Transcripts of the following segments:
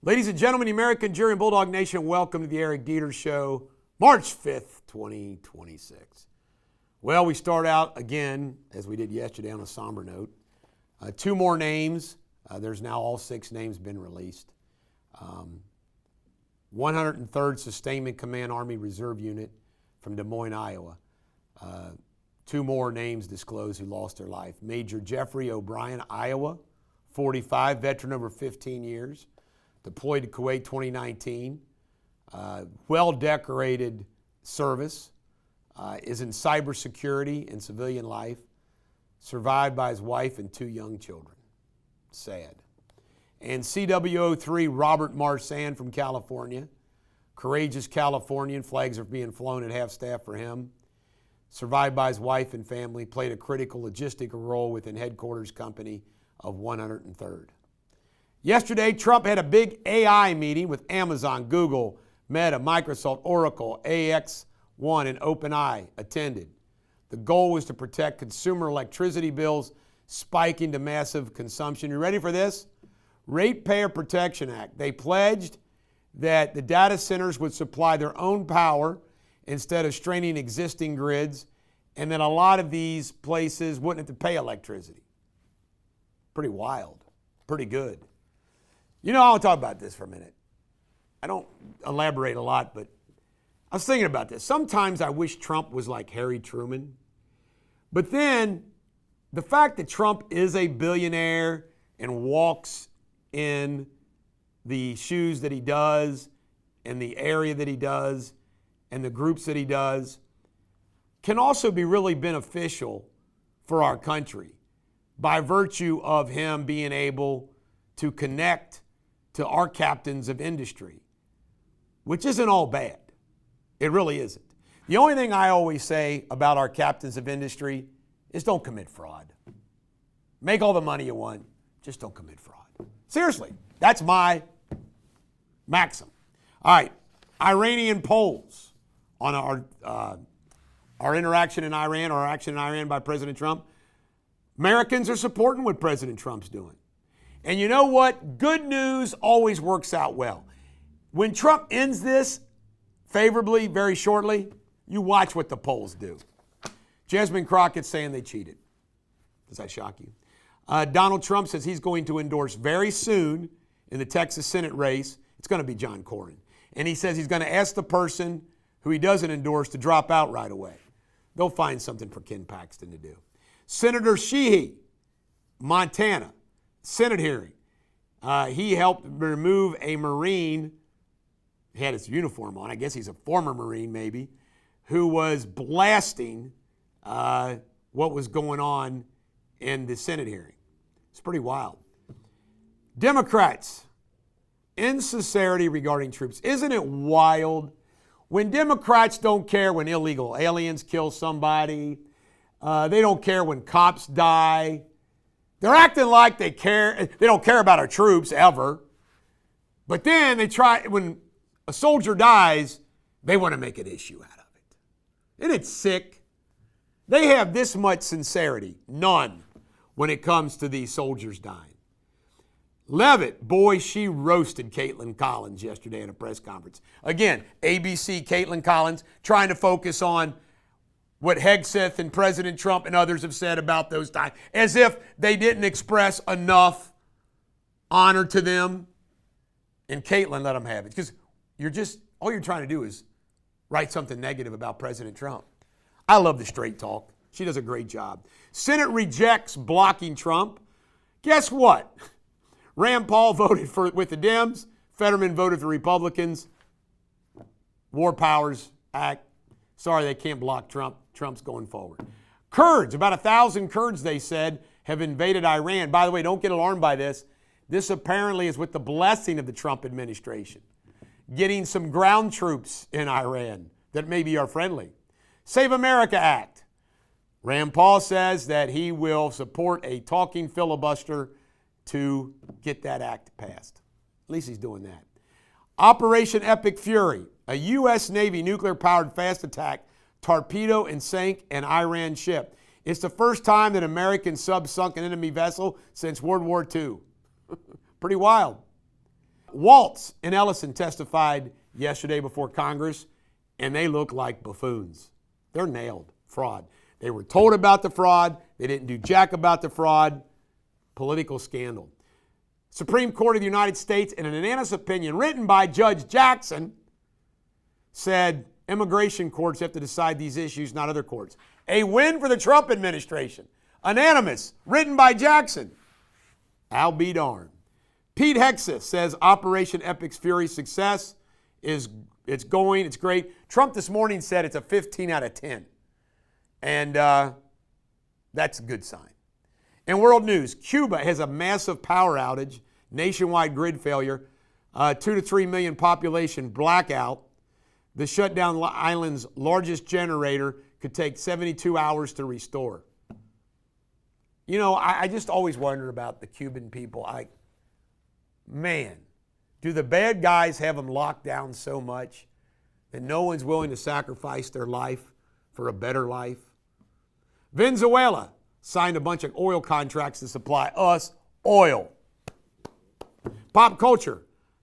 Ladies and gentlemen, the American jury and Bulldog Nation, welcome to the Eric Deters Show, March 5th, 2026. Well, we start out again, as we did yesterday, on a somber note. Two more names. There's now all 6 names been released. 103rd Sustainment Command Army Reserve Unit from Des Moines, Iowa. 2 more names disclosed who lost their life. Major Jeffrey O'Brien, Iowa, 45, veteran over 15 years. Deployed to Kuwait 2019, well-decorated service, is in cybersecurity and civilian life, survived by his wife and 2 young children. Sad. And CW03 Robert Marsan from California, courageous Californian, flags are being flown at half-staff for him, survived by his wife and family, played a critical logistical role within headquarters company of 103rd. Yesterday, Trump had a big AI meeting with Amazon, Google, Meta, Microsoft, Oracle, AX1, and OpenAI attended. The goal was to protect consumer electricity bills spiking to massive consumption. You ready for this? Ratepayer Protection Act. They pledged that the data centers would supply their own power instead of straining existing grids, and that a lot of these places wouldn't have to pay electricity. Pretty wild. Pretty good. You know, I want to talk about this for a minute. I don't elaborate a lot, but I was thinking about this. Sometimes I wish Trump was like Harry Truman. But then the fact that Trump is a billionaire and walks in the shoes that he does and the area that he does and the groups that he does can also be really beneficial for our country by virtue of him being able to connect to our captains of industry, which isn't all bad. It really isn't. The only thing I always say about our captains of industry is don't commit fraud. Make all the money you want, just don't commit fraud. Seriously, that's my maxim. All right, Iranian polls on our interaction in Iran, or our action in Iran by President Trump. Americans are supporting what President Trump's doing. And you know what? Good news always works out well. When Trump ends this favorably very shortly, you watch what the polls do. Jasmine Crockett's saying they cheated. Does that shock you? Donald Trump says he's going to endorse very soon in the Texas Senate race. It's going to be John Cornyn. And he says he's going to ask the person who he doesn't endorse to drop out right away. They'll find something for Ken Paxton to do. Senator Sheehy, Montana, Senate hearing. He helped remove a Marine, he had his uniform on, I guess he's a former Marine maybe, who was blasting what was going on in the Senate hearing. It's pretty wild. Democrats, insincerity regarding troops. Isn't it wild? When Democrats don't care when illegal aliens kill somebody, they don't care when cops die. They're acting like they care. They don't care about our troops ever. But then they try, when a soldier dies, they want to make an issue out of it. Isn't it sick? They have this much sincerity. None when it comes to these soldiers dying. Levitt, boy, she roasted Caitlin Collins yesterday at a press conference. Again, ABC, Caitlin Collins, trying to focus on what Hegseth and President Trump and others have said about those times, as if they didn't express enough honor to them. And Caitlin let them have it. Because all you're trying to do is write something negative about President Trump. I love the straight talk. She does a great job. Senate rejects blocking Trump. Guess what? Rand Paul voted with the Dems. Fetterman voted for Republicans. War Powers Act. Sorry, they can't block Trump. Trump's going forward. Kurds, about 1,000 Kurds, they said, have invaded Iran. By the way, don't get alarmed by this. This apparently is with the blessing of the Trump administration. Getting some ground troops in Iran that maybe are friendly. Save America Act. Rand Paul says that he will support a talking filibuster to get that act passed. At least he's doing that. Operation Epic Fury, a U.S. Navy nuclear-powered fast attack torpedo and sank an Iran ship. It's the first time that American subs sunk an enemy vessel since World War II. Pretty wild. Waltz and Ellison testified yesterday before Congress, and they look like buffoons. They're nailed. Fraud. They were told about the fraud. They didn't do jack about the fraud. Political scandal. Supreme Court of the United States, in an unanimous opinion written by Judge Jackson, said immigration courts have to decide these issues, not other courts. A win for the Trump administration. Unanimous, written by Jackson. I'll be darned. Pete Hegseth says Operation Epic's Fury success is it's great. Trump this morning said it's a 15 out of 10. And that's a good sign. In world news, Cuba has a massive power outage, nationwide grid failure, 2 to 3 million population blackout. The shutdown island's largest generator could take 72 hours to restore. You know, I just always wonder about the Cuban people. Man, do the bad guys have them locked down so much that no one's willing to sacrifice their life for a better life? Venezuela signed a bunch of oil contracts to supply us oil. Pop culture.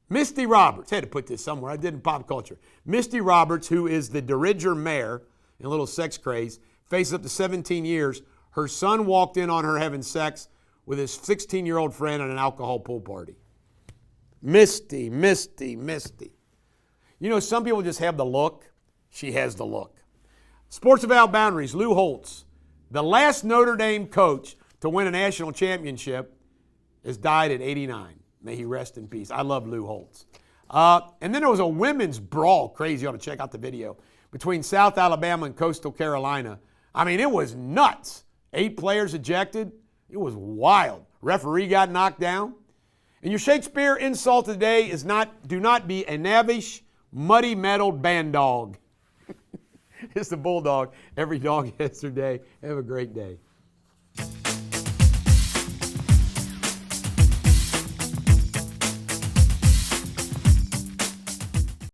Misty Roberts, had to put this somewhere, I did in pop culture. Misty Roberts, who is the Derridger mayor in Little Sex Craze, faces up to 17 years. Her son walked in on her having sex with his 16-year-old friend at an alcohol pool party. Misty, Misty, Misty. You know, some people just have the look. She has the look. Sports Without Boundaries, Lou Holtz, the last Notre Dame coach to win a national championship, has died at 89. May he rest in peace. I love Lou Holtz. And then there was a women's brawl, crazy, you ought to check out the video, between South Alabama and Coastal Carolina. I mean, it was nuts. 8 players ejected. It was wild. Referee got knocked down. And your Shakespeare insult today is do not be a knavish, muddy-mettled bandog. It's the Bulldog. Every dog has their day. Have a great day.